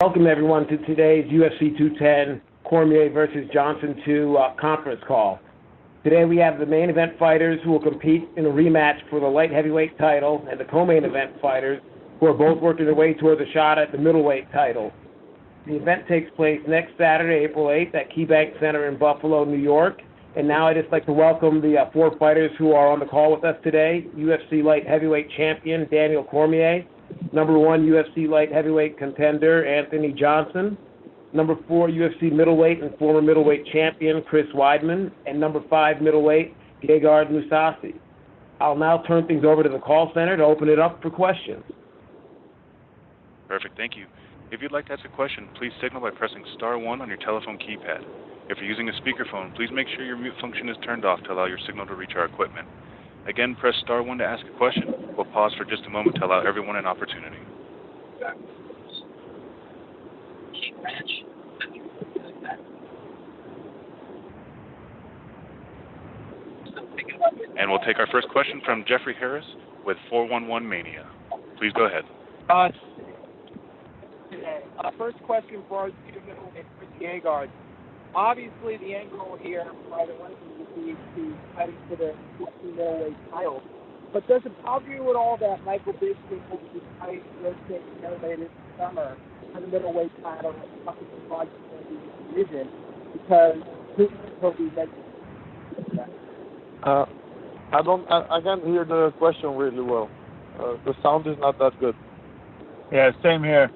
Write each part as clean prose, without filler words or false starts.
Welcome, everyone, to today's UFC 210 Cormier versus Johnson 2 conference call. Today we have the main event fighters who will compete in a rematch for the light heavyweight title and the co-main event fighters who are both working their way towards a shot at the middleweight title. The event takes place next Saturday, April 8th at KeyBank Center in Buffalo, New York. And now I'd just like to welcome the four fighters who are on the call with us today. UFC light heavyweight champion Daniel Cormier, number 1 UFC light heavyweight contender Anthony Johnson, number 4 UFC middleweight and former middleweight champion Chris Weidman, and number 5 middleweight Gegard Mousasi. I'll now turn things over to the call center to open it up for questions. Perfect, thank you. If you'd like to ask a question, please signal by pressing star 1 on your telephone keypad. If you're using a speakerphone, please make sure your mute function is turned off to allow your signal to reach our equipment. Again, press star 1 to ask a question. We'll pause for just a moment to allow everyone an opportunity. And we'll take our first question from Jeffrey Harris with 411 Mania. Please go ahead. First question for our Chris Gegard. Obviously, the end goal here by the Lakers would be to fight for the 50 middleweight title. But does it bother you at all that Michael Bisping will be fighting rotating later this summer for the middleweight title and fucking project in the division because he'll be making I can't hear the question really well. The sound is not that good. Yeah, same here.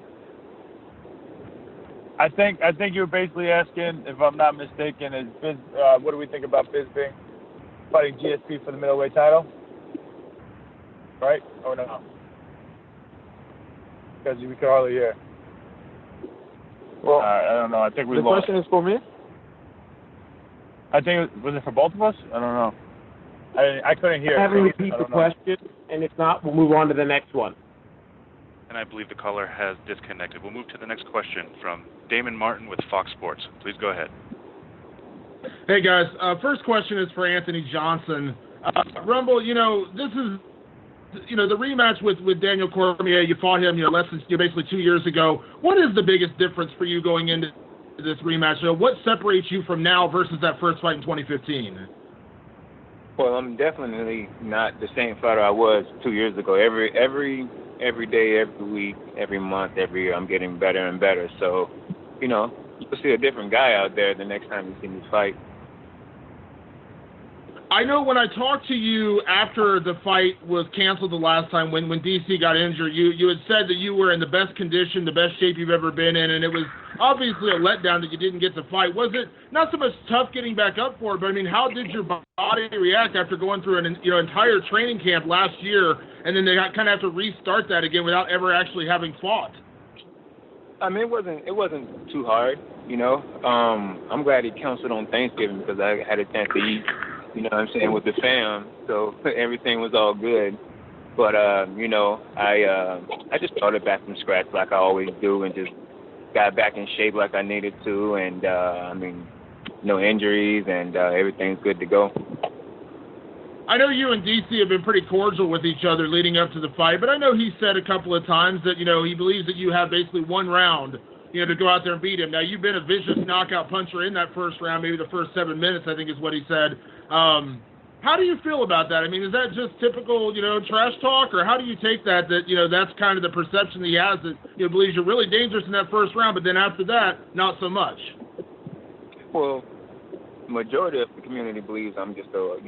I think you're basically asking, if I'm not mistaken, is what do we think about Bisping fighting GSP for the middleweight title? Right? Or no? Because we could hardly hear. Well, I don't know. I think we the lost. question is for me? I think was it for both of us? I don't know. I couldn't hear. Have him repeat the question, and if not, we'll move on to the next one. And I believe the caller has disconnected. We'll move to the next question from Damon Martin with Fox Sports. Please go ahead. Hey, guys. First question is for Anthony Johnson. Rumble, this is, the rematch with Daniel Cormier. You fought him, less than basically 2 years ago. What is the biggest difference for you going into this rematch? What separates you from now versus that first fight in 2015? Well, I'm definitely not the same fighter I was 2 years ago. Every day, every week, every month, every year, I'm getting better and better. So, you'll see a different guy out there the next time you see me fight. I know when I talked to you after the fight was canceled the last time when DC got injured, you had said that you were in the best condition, the best shape you've ever been in, and it was obviously a letdown that you didn't get to fight. Was it not so much tough getting back up for it, but, how did your body react after going through an entire training camp last year, and then they kind of have to restart that again without ever actually having fought? It wasn't too hard, I'm glad he canceled on Thanksgiving because I had a chance to eat, with the fam, so everything was all good. But, I just started back from scratch like I always do and just got back in shape like I needed to, and, no injuries, and everything's good to go. I know you and DC have been pretty cordial with each other leading up to the fight, but I know he said a couple of times that, he believes that you have basically one round, to go out there and beat him. Now, you've been a vicious knockout puncher in that first round, maybe the first 7 minutes, I think is what he said. How do you feel about that? Is that just typical, trash talk, or how do you take that, that's kind of the perception that he has, that, believes you're really dangerous in that first round, but then after that, not so much? Well, majority of the community believes I'm just a,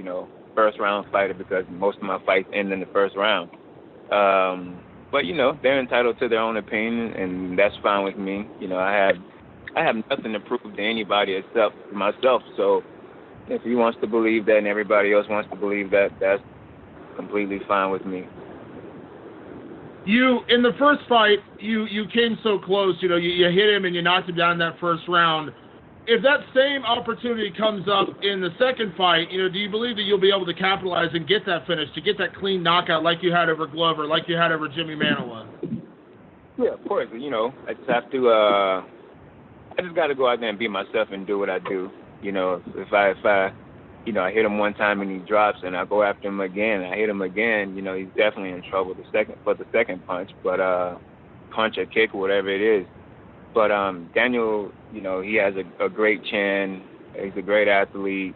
first round fighter because most of my fights end in the first round. But they're entitled to their own opinion, and that's fine with me. I have nothing to prove to anybody except myself. So if he wants to believe that and everybody else wants to believe that, that's completely fine with me. You, in the first fight, you came so close. You hit him and you knocked him down in that first round. If that same opportunity comes up in the second fight, do you believe that you'll be able to capitalize and get that finish, to get that clean knockout like you had over Glover, like you had over Jimmy Manuwa? Yeah, of course. I just have to. I just got to go out there and be myself and do what I do. If I I hit him one time and he drops, and I go after him again, and I hit him again, he's definitely in trouble for the second punch. But punch or kick or whatever it is, But Daniel, you know, he has a great chin. He's a great athlete.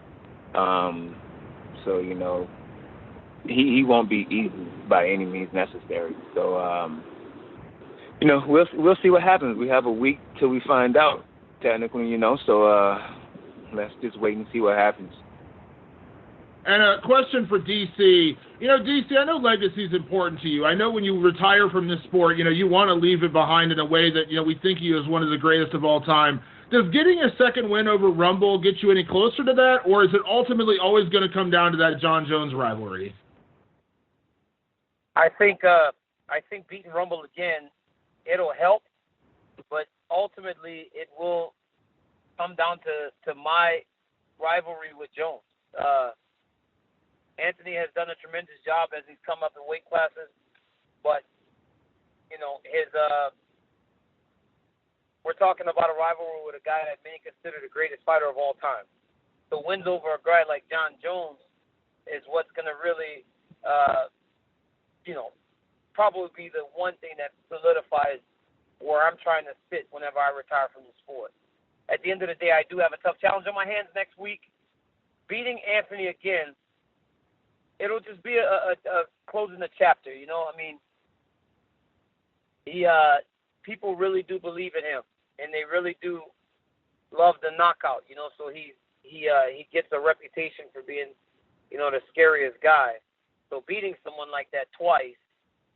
So, you know, he won't be easy by any means necessary. So, you know, we'll see what happens. We have a week till we find out, technically, you know. So let's just wait and see what happens. And a question for DC. You know, DC, I know legacy is important to you. I know when you retire from this sport, you know, you want to leave it behind in a way that, you know, we think of you as one of the greatest of all time. Does getting a second win over Rumble get you any closer to that, or is it ultimately always going to come down to that John Jones rivalry? I think beating Rumble again, it'll help, but ultimately it will come down to my rivalry with Jones. Anthony has done a tremendous job as he's come up in weight classes, but, you know, we're talking about a rivalry with a guy that many consider the greatest fighter of all time. The wins over a guy like John Jones is what's going to really, you know, probably be the one thing that solidifies where I'm trying to sit whenever I retire from the sport. At the end of the day, I do have a tough challenge on my hands next week. Beating Anthony again, it'll just be a closing the chapter, you know. I mean, people really do believe in him, and they really do love the knockout, you know. So he gets a reputation for being, you know, the scariest guy. So beating someone like that twice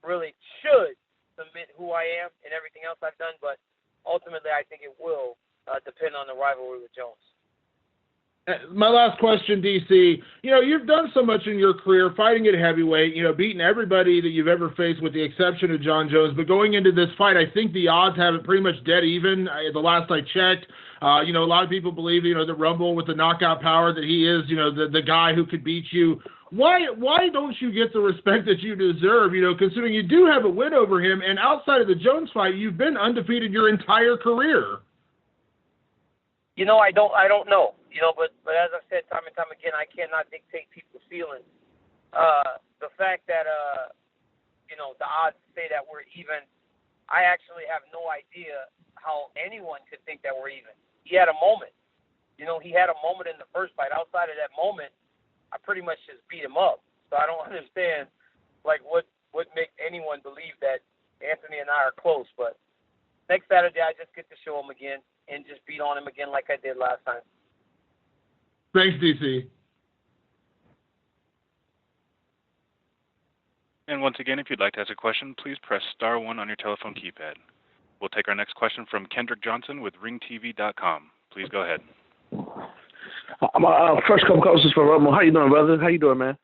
really should cement who I am and everything else I've done. But ultimately, I think it will depend on the rivalry with Jones. My last question, DC. You know, you've done so much in your career fighting at heavyweight, you know, beating everybody that you've ever faced with the exception of John Jones. But going into this fight, I think the odds have it pretty much dead even. The last I checked, you know, a lot of people believe, you know, the Rumble with the knockout power that he is, you know, the guy who could beat you. Why don't you get the respect that you deserve, you know, considering you do have a win over him, and outside of the Jones fight, you've been undefeated your entire career? You know, I don't know. You know, but as I've said time and time again, I cannot dictate people's feelings. The fact that, you know, the odds say that we're even, I actually have no idea how anyone could think that we're even. He had a moment. You know, he had a moment in the first fight. Outside of that moment, I pretty much just beat him up. So I don't understand, like, what make anyone believe that Anthony and I are close. But next Saturday, I just get to show him again and just beat on him again like I did last time. Thanks, DC. And once again, if you'd like to ask a question, please press star 1 on your telephone keypad. We'll take our next question from Kendrick Johnson with ringtv.com. Please go ahead. First couple calls for Rumble. How you doing, brother? How you doing, man?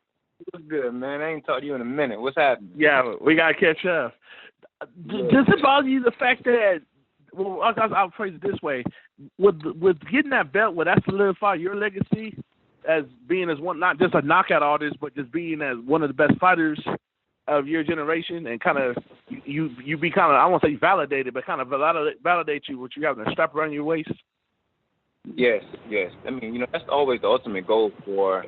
Good, man. I ain't talked to you in a minute. What's happening? Yeah, we got to catch up. Does it bother you the fact that, well, I'll phrase it this way, with getting that belt, would that solidify your legacy as being as one, not just a knockout artist, but just being as one of the best fighters of your generation, and kind of you be kind of, I won't say validated, but kind of validate you what you have a strap around your waist? Yes. I mean, you know, that's always the ultimate goal for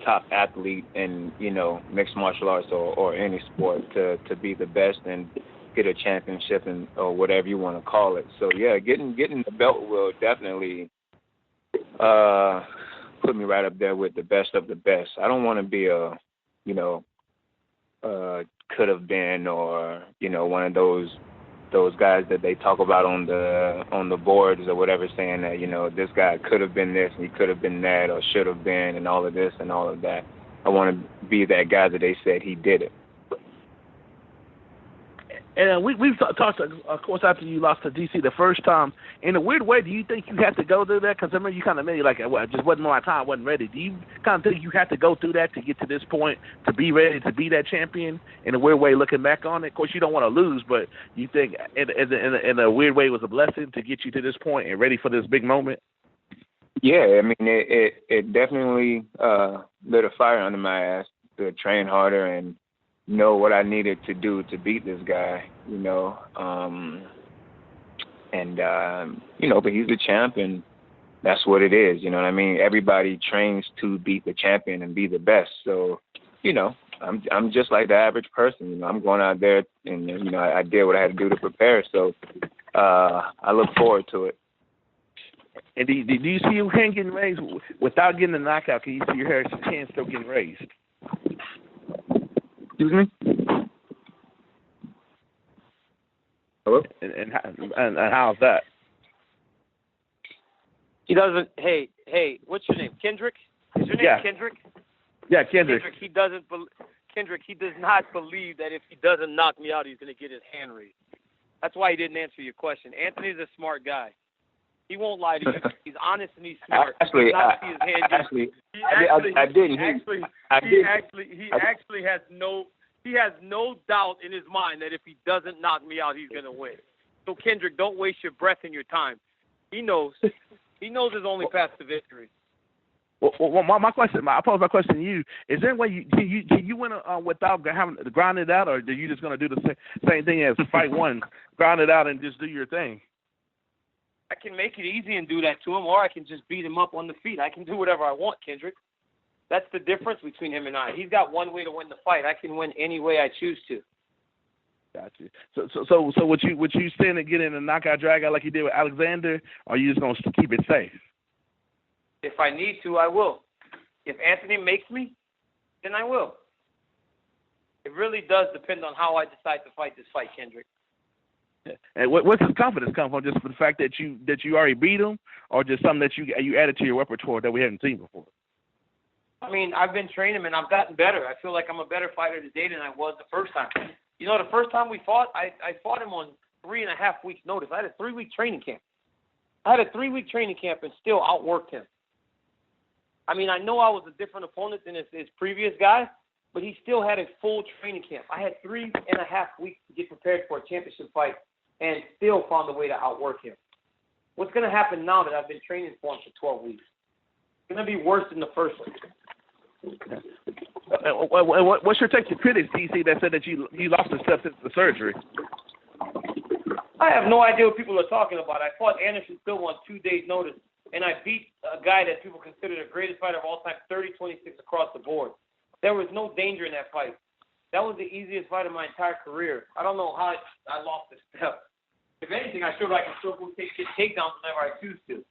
top athlete in, you know, mixed martial arts or any sport, to be the best and get a championship and or whatever you want to call it. So yeah, getting the belt will definitely put me right up there with the best of the best. I don't want to be a, you know, could have been, or, you know, one of those guys that they talk about on the boards or whatever, saying that, you know, this guy could have been this and he could have been that or should have been and all of this and all of that. I want to be that guy that they said he did it. And we've talked, of course, after you lost to DC the first time. In a weird way, do you think you had to go through that? Because I remember you kind of made it like, well, it just wasn't my time, wasn't ready. Do you kind of think you had to go through that to get to this point, to be ready to be that champion? In a weird way, looking back on it, of course, you don't want to lose, but you think in a weird way it was a blessing to get you to this point and ready for this big moment? Yeah, I mean, it definitely lit a fire under my ass to train harder and know what I needed to do to beat this guy, you know. You know, but he's the champ, and that's what it is, you know what I mean? Everybody trains to beat the champion and be the best. So, you know, I'm just like the average person. You know, I'm going out there and, you know, I did what I had to do to prepare. So I look forward to it. And do you see your hand getting raised without getting a knockout? Can you see your hand still getting raised? Excuse me? Hello? And how's that? He doesn't. Hey, what's your name? Kendrick? Is your name Kendrick? Yeah, Kendrick. Kendrick, he does not believe that if he doesn't knock me out, he's going to get his hand raised. That's why he didn't answer your question. Anthony's a smart guy. He won't lie to you. He's honest and he's smart. Actually, I didn't. He actually has no doubt in his mind that if he doesn't knock me out, he's going to win. So Kendrick, don't waste your breath and your time. He knows. He knows his only path to victory. Well, my question, I pose my question to you: is there a way you win without having to grind it out, or are you just going to do the same thing as fight one, grind it out and just do your thing? I can make it easy and do that to him, or I can just beat him up on the feet. I can do whatever I want, Kendrick. That's the difference between him and I. He's got one way to win the fight. I can win any way I choose to. Gotcha. So would you stand and get in a knockout drag out like you did with Alexander, or are you just going to keep it safe? If I need to, I will. If Anthony makes me, then I will. It really does depend on how I decide to fight this fight, Kendrick. And what's his confidence come from? Just for the fact that you already beat him, or just something that you added to your repertoire that we haven't seen before? I mean, I've been training him and I've gotten better. I feel like I'm a better fighter today than I was the first time. You know, the first time we fought, I fought him on 3.5 weeks' notice. I had a 3-week training camp. And still outworked him. I mean, I know I was a different opponent than his previous guy, but he still had a full training camp. I had 3.5 weeks to get prepared for a championship fight and still found a way to outwork him. What's going to happen now that I've been training for him for 12 weeks? It's going to be worse than the first one. What's your take to critics, DC, that said that you lost a step since the surgery? I have no idea what people are talking about. I fought Anderson Silva on 2 days' notice, and I beat a guy that people consider the greatest fighter of all time, 30-26 across the board. There was no danger in that fight. That was the easiest fight of my entire career. I don't know how I lost a step. If anything, I showed I can still go get takedowns whenever I choose to.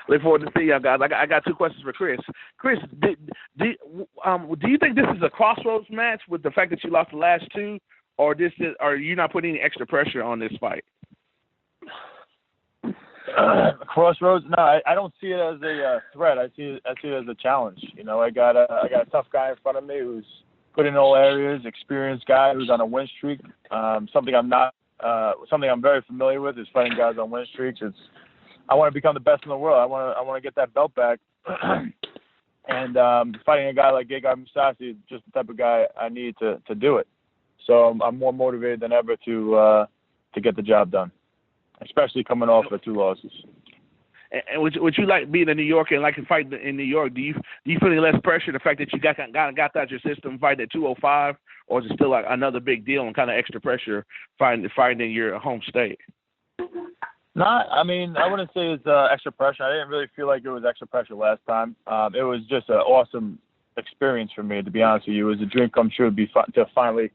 Look forward to seeing y'all guys. I got 2 questions for Chris. Chris, do you think this is a crossroads match with the fact that you lost the last 2, or are you not putting any extra pressure on this fight? Crossroads? No, I don't see it as a threat. I see it as a challenge. You know, I got a tough guy in front of me who's good in all areas, experienced guy who's on a win streak. Something I'm very familiar with is fighting guys on win streaks. I want to become the best in the world. I want to get that belt back. And fighting a guy like Gegard Mousasi is just the type of guy I need to do it. So I'm more motivated than ever to get the job done, especially coming off of 2 losses. And would you like being in New York and like to fight in New York? Do you feel any less pressure the fact that you got that out your system fighting at 205, or is it still like another big deal and kind of extra pressure fighting in your home state? No, I mean, I wouldn't say it's extra pressure. I didn't really feel like it was extra pressure last time. It was just an awesome experience for me, to be honest with you. It was a dream come true to finally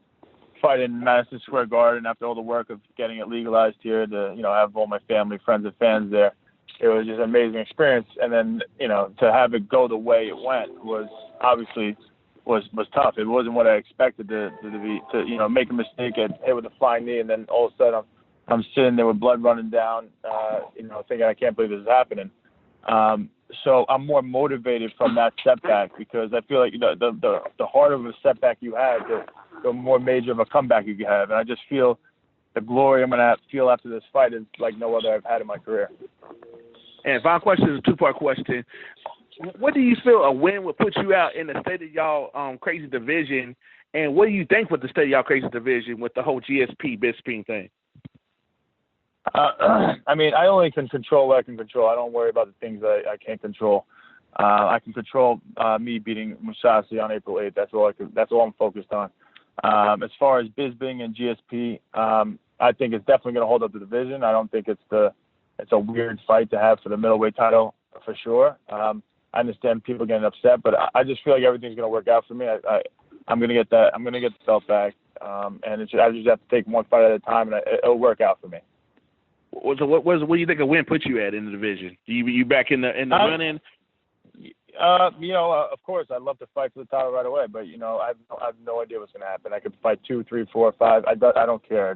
fight in Madison Square Garden after all the work of getting it legalized here, to have all my family, friends, and fans there. It was just an amazing experience, and then to have it go the way it went was obviously was tough. It wasn't what I expected to make a mistake and hit with a flying knee, and then all of a sudden I'm sitting there with blood running down, thinking I can't believe this is happening. So I'm more motivated from that setback, because I feel like the harder of a setback you have, the more major of a comeback you can have, and I just feel the glory I'm going to feel after this fight is like no other I've had in my career. And final question is a 2-part question. What do you feel a win would put you out in the state of y'all crazy division, and what do you think with the state of y'all crazy division with the whole GSP Bisping thing? I mean, I only can control what I can control. I don't worry about the things that I can't control. I can control me beating Mousasi on April 8th. That's all I'm focused on. As far as Bisping and GSP, I think it's definitely going to hold up the division. I don't think it's a weird fight to have for the middleweight title for sure. I understand people getting upset, but I just feel like everything's going to work out for me. I'm going to get that. I'm going to get the belt back. and I just have to take one fight at a time, and it'll work out for me. So what do you think a win puts you at in the division? You back in the running? Of course, I'd love to fight for the title right away, but I have no idea what's going to happen. I could fight 2, 3, 4, 5. I don't care.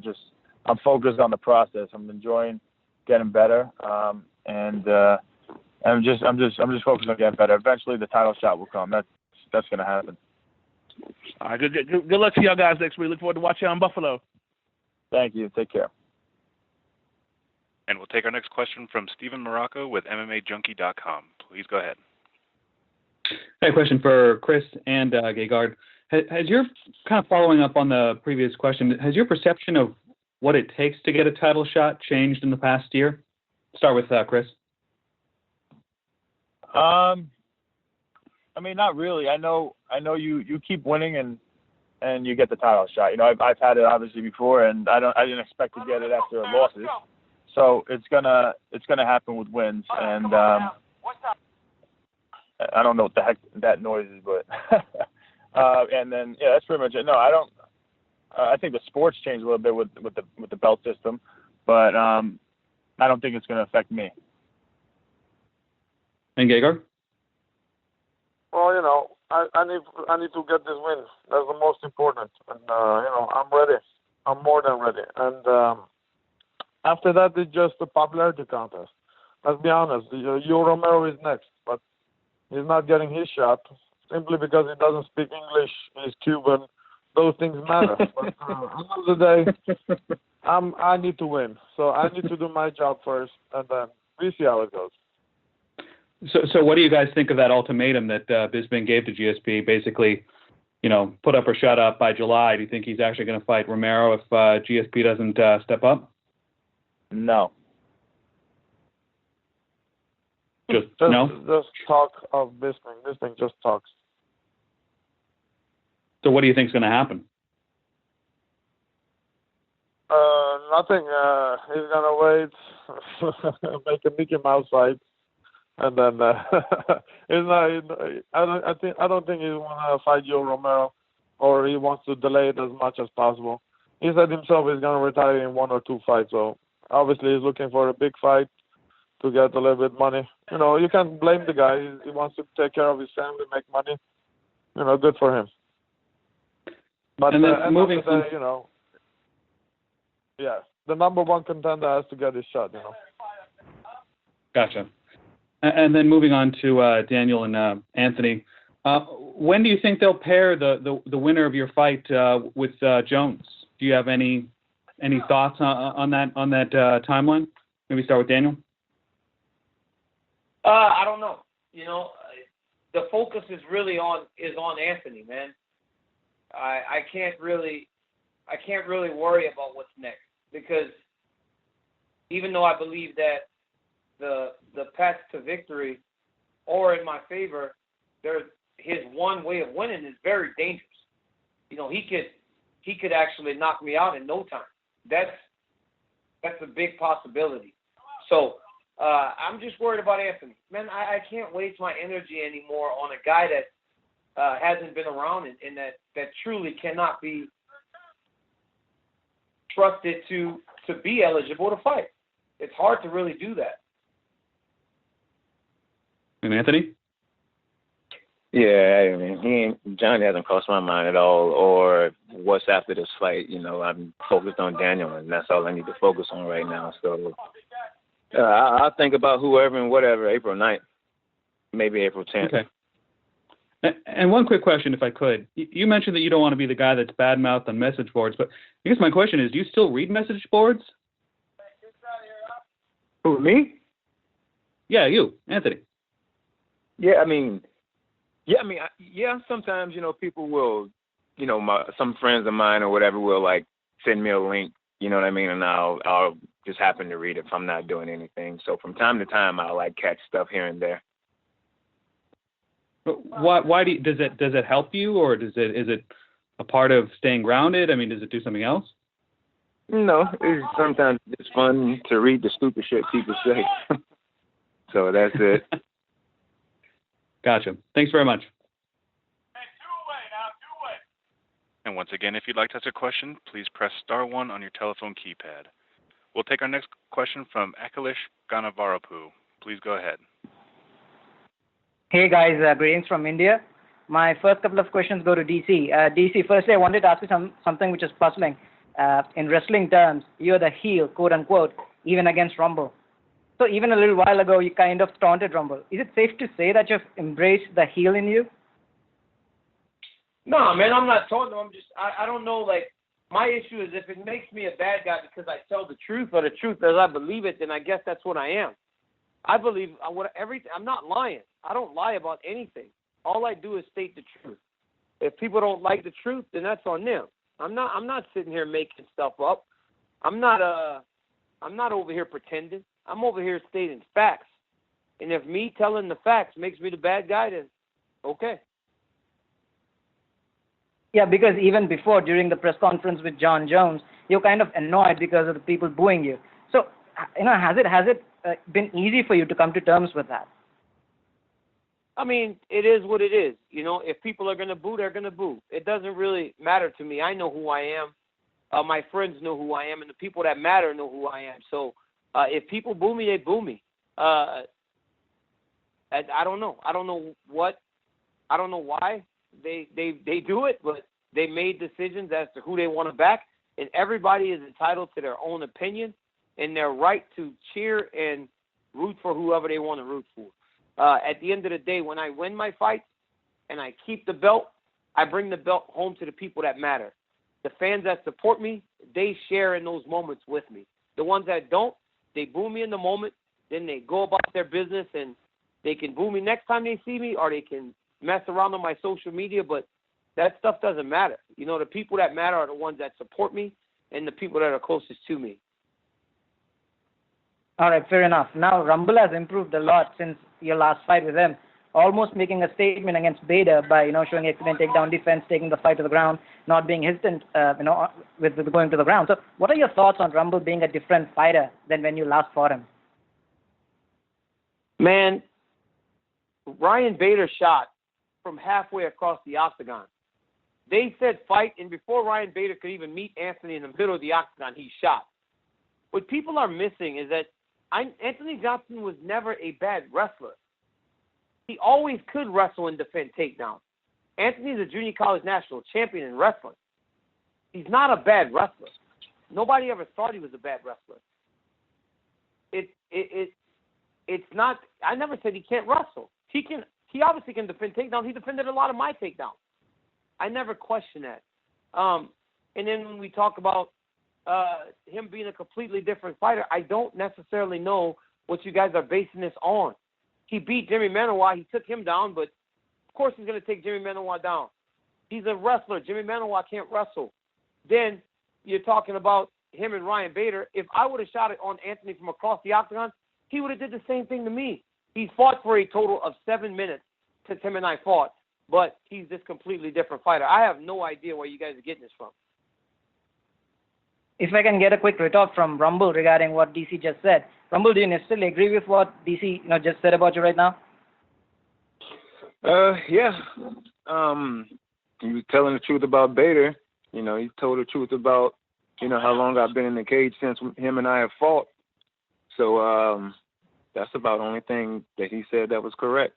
I'm focused on the process. I'm enjoying getting better, and I'm just focused on getting better. Eventually, the title shot will come. That's going to happen. All right, good luck to y'all guys next week. Look forward to watching you on Buffalo. Thank you. Take care. And we'll take our next question from Steven Morocco with MMAJunkie.com. Please go ahead. Hey, question for Chris and Gegard. Has your, kind of following up on the previous question, has your perception of what it takes to get a title shot changed in the past year? Start with Chris. Not really. I know you keep winning and you get the title shot. I've had it obviously before, and I didn't expect to get it after losses. So it's gonna happen with wins, and I don't know what the heck that noise is, but and then that's pretty much it. No, I don't. I think the sport's changed a little bit with the belt system, but I don't think it's going to affect me. And Gegard? Well, I need to get this win. That's the most important, and I'm ready. I'm more than ready, and after that it's just a popularity contest. Let's be honest. Joe Romero is next, but he's not getting his shot simply because he doesn't speak English. He's Cuban. Those things matter. But at the end of the day, I need to win. So I need to do my job first, and then we see how it goes. So what do you guys think of that ultimatum that Bisping gave to GSP? Basically, put up or shut up by July. Do you think he's actually going to fight Romero if GSP doesn't step up? No. Just no? Just talk of Bisping. Bisping just talks. So what do you think is going to happen? Nothing. He's going to wait, make a Mickey Mouse fight, and then I don't think he want to fight Joe Romero, or he wants to delay it as much as possible. He said himself he's going to retire in 1 or 2 fights, so obviously he's looking for a big fight to get a little bit money. You can't blame the guy. He wants to take care of his family, make money. Good for him. But and then moving on, the number one contender has to get his shot. Gotcha. And then moving on to Daniel and Anthony, when do you think they'll pair the winner of your fight with Jones? Do you have any thoughts on that timeline? Maybe start with Daniel. I don't know. The focus is really on Anthony, man. I can't really worry about what's next, because even though I believe that the path to victory or in my favor, his one way of winning is very dangerous. He could actually knock me out in no time. That's a big possibility. So I'm just worried about Anthony. Man, I can't waste my energy anymore on a guy that hasn't been around and that truly cannot be trusted to be eligible to fight. It's hard to really do that. And Anthony? Yeah, Johnny hasn't crossed my mind at all, or what's after this fight. I'm focused on Daniel, and that's all I need to focus on right now. So I'll think about whoever and whatever, April 9th, maybe April 10th. Okay. And one quick question, if I could. You mentioned that you don't want to be the guy that's bad-mouthed on message boards, but I guess my question is, do you still read message boards? Who, me? Yeah, you, Anthony. Yeah, sometimes, people will, some friends of mine or whatever will, send me a link, you know what I mean, and I'll just happen to read it if I'm not doing anything. So from time to time, I'll, catch stuff here and there. Why does it help you, or is it a part of staying grounded? Does it do something else? No, sometimes it's fun to read the stupid shit people say. So that's it. Gotcha. Thanks very much. And once again, if you'd like to ask a question, please press star 1 on your telephone keypad. We'll take our next question from Akhilesh Ganavarapu. Please go ahead. Hey guys, greetings from India. My first couple of questions go to DC. DC, firstly, I wanted to ask you something which is puzzling. In wrestling terms, you're the heel, quote unquote, even against Rumble. So even a little while ago, you kind of taunted Rumble. Is it safe to say that you've embraced the heel in you? No, man, I'm not taunting him. I don't know, like, my issue is if it makes me a bad guy because I tell the truth or the truth as I believe it, then I guess that's what I am. I believe everything. I'm not lying. I don't lie about anything. All I do is state the truth. If people don't like the truth, then that's on them. I'm not sitting here making stuff up. I'm not over here pretending. I'm over here stating facts. And if me telling the facts makes me the bad guy, then okay. Yeah, because even before, during the press conference with Jon Jones, you're kind of annoyed because of the people booing you. So, has it been easy for you to come to terms with that? I mean, it is what it is. If people are going to boo, they're going to boo. It doesn't really matter to me. I know who I am. My friends know who I am, and the people that matter know who I am. So, if people boo me, they boo me. I don't know. I don't know why they do it, but they made decisions as to who they want to back, and everybody is entitled to their own opinion and their right to cheer and root for whoever they want to root for. At the end of the day, when I win my fight and I keep the belt, I bring the belt home to the people that matter. The fans that support me, they share in those moments with me. The ones that don't, they boo me in the moment, then they go about their business, and they can boo me next time they see me, or they can mess around on my social media, but that stuff doesn't matter. The people that matter are the ones that support me and the people that are closest to me. All right, fair enough. Now, Rumble has improved a lot since your last fight with him, almost making a statement against Bader by, showing excellent takedown defense, taking the fight to the ground, not being hesitant, with going to the ground. So what are your thoughts on Rumble being a different fighter than when you last fought him? Man, Ryan Bader shot from halfway across the octagon. They said fight, and before Ryan Bader could even meet Anthony in the middle of the octagon, he shot. What people are missing is that Anthony Johnson was never a bad wrestler. He always could wrestle and defend takedowns. Anthony's a junior college national champion in wrestling. He's not a bad wrestler. Nobody ever thought he was a bad wrestler. It's not. I never said he can't wrestle. He obviously can defend takedowns. He defended a lot of my takedowns. I never questioned that. And then when we talk about him being a completely different fighter, I don't necessarily know what you guys are basing this on. He beat Jimmy Manoa. He took him down, but of course he's going to take Jimmy Manoa down. He's a wrestler. Jimmy Manoa can't wrestle. Then you're talking about him and Ryan Bader. If I would have shot it on Anthony from across the octagon, he would have did the same thing to me. He's fought for a total of 7 minutes since him and I fought, but he's this completely different fighter. I have no idea where you guys are getting this from. If I can get a quick retort from Rumble regarding what DC just said. Rumble, do you necessarily agree with what DC just said about you right now? Yeah. He was telling the truth about Bader. He told the truth about, how long I've been in the cage since him and I have fought. So that's about the only thing that he said that was correct.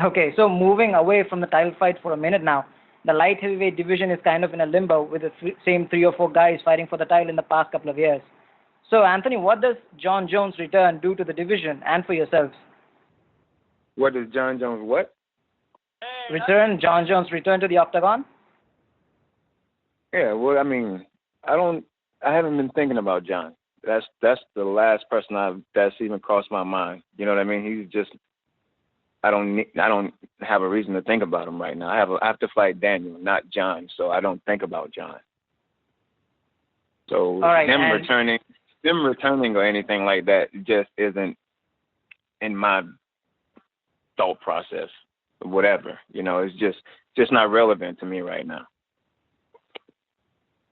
Okay, so moving away from the title fight for a minute now, the light heavyweight division is kind of in a limbo with the same 3 or 4 guys fighting for the title in the past couple of years. So, Anthony, what does Jon Jones' return do to the division and for yourselves? What does Jon Jones what? Jon Jones' return to the octagon? Yeah, well, I mean, I haven't been thinking about Jon. That's the last person that's even crossed my mind. You know what I mean? He's just, I don't have a reason to think about him right now. I have to fight Daniel, not Jon, so I don't think about Jon. So right, him returning or anything like that just isn't in my thought process. Whatever, it's just not relevant to me right now.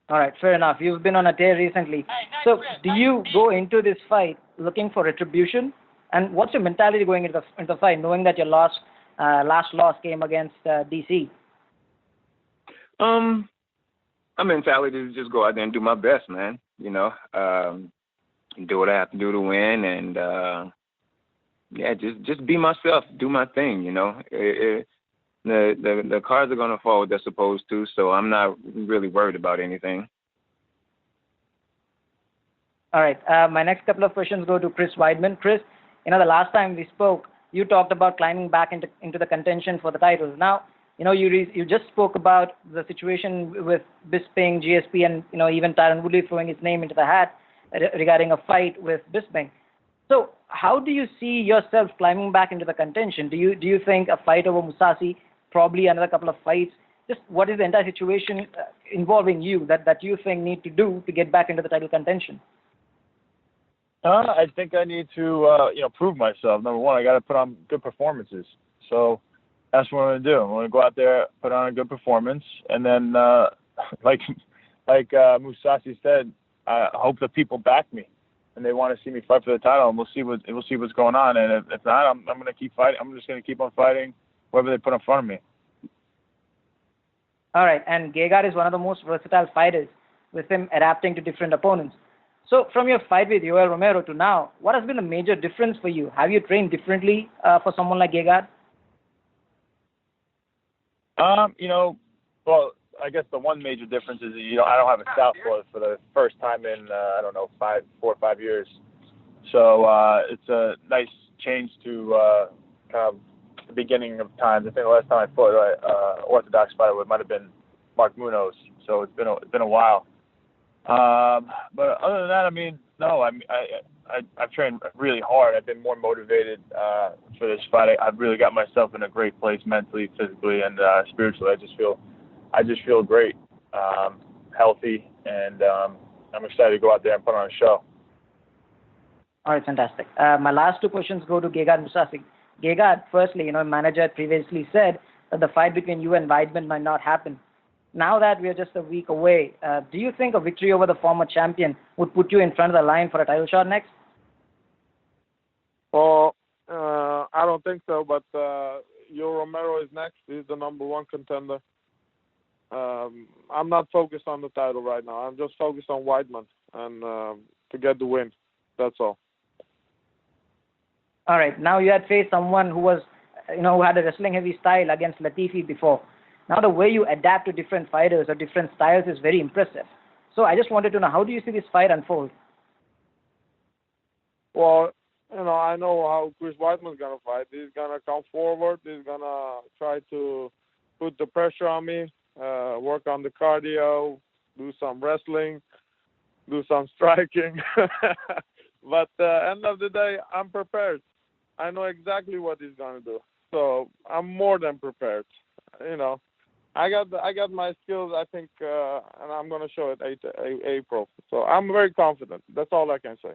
All right, fair enough. You've been on a tear recently. So do you go into this fight looking for retribution? And what's your mentality going into the fight, knowing that your last loss came against DC? My mentality is just go out there and do my best, man. You know, do what I have to do to win, and yeah, just be myself, do my thing. You know, the cards are gonna fall what they're supposed to, so I'm not really worried about anything. All right. My next couple of questions go to Chris Weidman. Chris, the last time we spoke, you talked about climbing back into the contention for the titles. Now, you just spoke about the situation with Bisping, GSP, and even Tyron Woodley throwing his name into the hat regarding a fight with Bisping. So, how do you see yourself climbing back into the contention? Do you think a fight over Mousasi, probably another couple of fights? Just what is the entire situation involving you that you think need to do to get back into the title contention? I think I need to, prove myself. Number one, I got to put on good performances. So that's what I'm going to do. I'm going to go out there, put on a good performance, and then, like Mousasi said, I hope the people back me and they want to see me fight for the title, and we'll see what's going on. And if not, I'm going to keep fighting. I'm just going to keep on fighting whoever they put in front of me. All right, and Gegard is one of the most versatile fighters, with him adapting to different opponents. So from your fight with Yoel Romero to now, what has been the major difference for you? Have you trained differently for someone like Gegard? Well, I guess the one major difference is I don't have a southpaw for the first time in 4 or 5 years. So it's a nice change to kind of the beginning of times. I think the last time I fought orthodox fighter might have been Mark Munoz. So it's been a while. But other than that, I mean, no. I've trained really hard. I've been more motivated for this fight. I've really got myself in a great place mentally, physically, and spiritually. I just feel great, healthy, and I'm excited to go out there and put on a show. All right, fantastic. My last two questions go to Gegard Mousasi. Gegard, firstly, manager had previously said that the fight between you and Weidman might not happen. Now that we are just a week away, do you think a victory over the former champion would put you in front of the line for a title shot next? Well, I don't think so, but Yoel Romero is next. He's the number one contender. I'm not focused on the title right now. I'm just focused on Weidman and to get the win. That's all. All right. Now you had faced someone who was, who had a wrestling heavy style against Latifi before. Now the way you adapt to different fighters or different styles is very impressive. So I just wanted to know, how do you see this fight unfold? Well, I know how Chris Weidman's going to fight. He's going to come forward. He's going to try to put the pressure on me, work on the cardio, do some wrestling, do some striking. But at the end of the day, I'm prepared. I know exactly what he's going to do. So I'm more than prepared. I got my skills, I think, and I'm going to show it April. So I'm very confident. That's all I can say.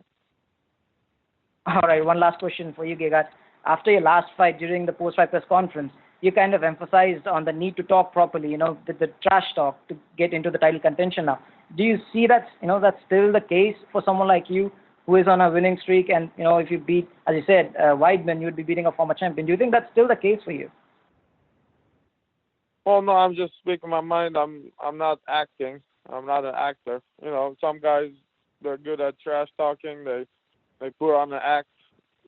All right, one last question for you, Gegard. After your last fight, during the post-fight press conference, you kind of emphasized on the need to talk properly, the trash talk to get into the title contention now. Do you see that, that's still the case for someone like you who is on a winning streak? And, if you beat, as you said, Weidman, you would be beating a former champion. Do you think that's still the case for you? Well, no, I'm just speaking my mind. I'm not acting. I'm not an actor. Some guys, they're good at trash talking. They put on an act.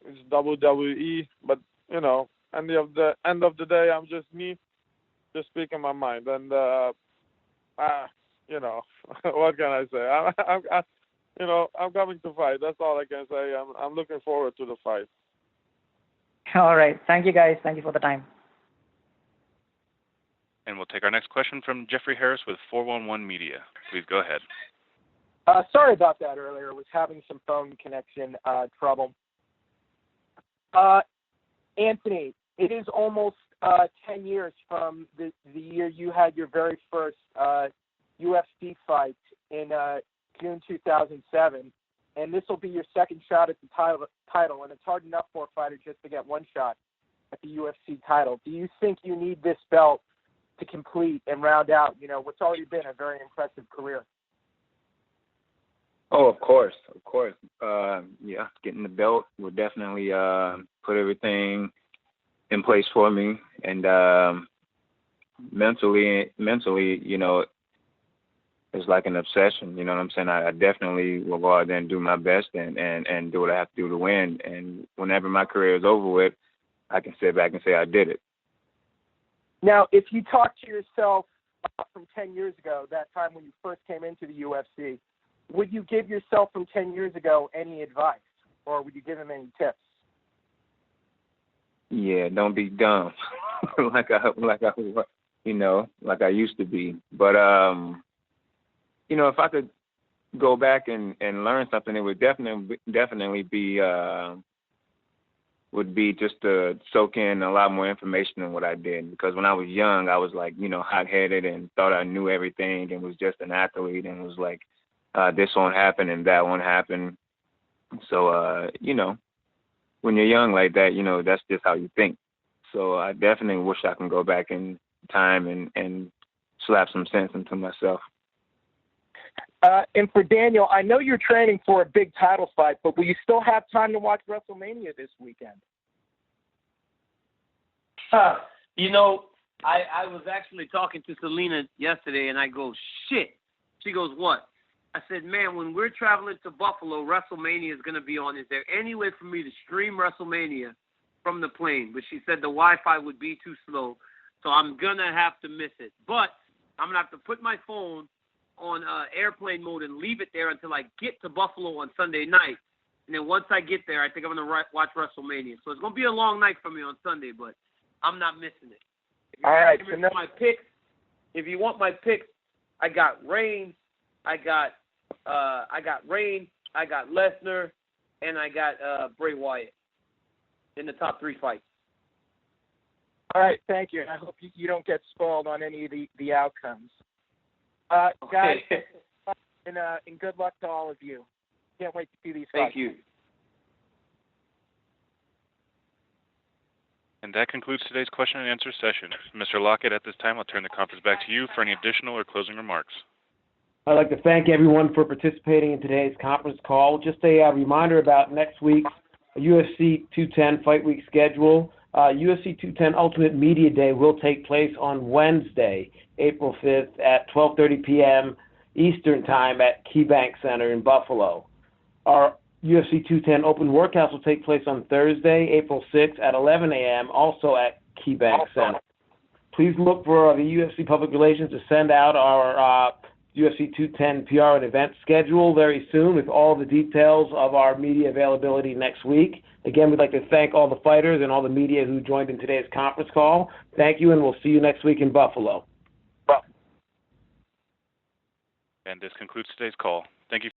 It's WWE. But end of the day, I'm just me, just speaking my mind. And what can I say? I'm coming to fight. That's all I can say. I'm looking forward to the fight. All right. Thank you, guys. Thank you for the time. And we'll take our next question from Jeffrey Harris with 411 Media. Please go ahead. Sorry about that earlier. I was having some phone connection trouble. Anthony, it is almost 10 years from the year you had your very first UFC fight in June 2007, and this will be your second shot at the title, and it's hard enough for a fighter just to get one shot at the UFC title. Do you think you need this belt to complete and round out, what's already been a very impressive career? Oh, of course. Yeah, getting the belt will definitely put everything in place for me, and mentally, you know, it's like an obsession. You know what I'm saying? I definitely will go out there and do my best and do what I have to do to win. And whenever my career is over with, I can sit back and say I did it. Now, if you talk to yourself from 10 years ago, that time when you first came into the UFC, would you give yourself from 10 years ago any advice, or would you give him any tips? Yeah, don't be dumb, like I used to be. But you know, if I could go back and learn something, it would definitely be would be just to soak in a lot more information than what I did. Because when I was young, I was like, you know, hot-headed and thought I knew everything and was just an athlete and was like, this won't happen and that won't happen. So, you know, when you're young like that, you know, that's just how you think. So I definitely wish I can go back in time and slap some sense into myself. And for Daniel, I know you're training for a big title fight, but will you still have time to watch WrestleMania this weekend? You know, I was actually talking to Selena yesterday, and I go, shit. She goes, what? I said, man, when we're traveling to Buffalo, WrestleMania is going to be on. Is there any way for me to stream WrestleMania from the plane? But she said the Wi-Fi would be too slow, so I'm going to have to miss it. But I'm going to have to put my phone on airplane mode and leave it there until I get to Buffalo on Sunday night. And then once I get there, I think I'm going to watch WrestleMania. So it's going to be a long night for me on Sunday, but I'm not missing it. All right. So my picks, if you want my picks, I got Reigns, I got Lesnar, and I got Bray Wyatt in the top 3 fights. All right, thank you. I hope you don't get spoiled on any of the outcomes. Guys, and good luck to all of you. Can't wait to see these fights. Thank you. And that concludes today's question and answer session. Mr. Lockett, at this time, I'll turn the conference back to you for any additional or closing remarks. I'd like to thank everyone for participating in today's conference call. Just a reminder about next week's UFC 210 Fight Week schedule. UFC 210 Ultimate Media Day will take place on Wednesday, April 5th at 12:30 p.m. Eastern Time at KeyBank Center in Buffalo. Our UFC 210 Open Workouts will take place on Thursday, April 6th at 11 a.m., also at KeyBank Center. Please look for the UFC Public Relations to send out our UFC 210 PR and event schedule very soon with all the details of our media availability next week. Again, we'd like to thank all the fighters and all the media who joined in today's conference call. Thank you, and we'll see you next week in Buffalo. And this concludes today's call. Thank you.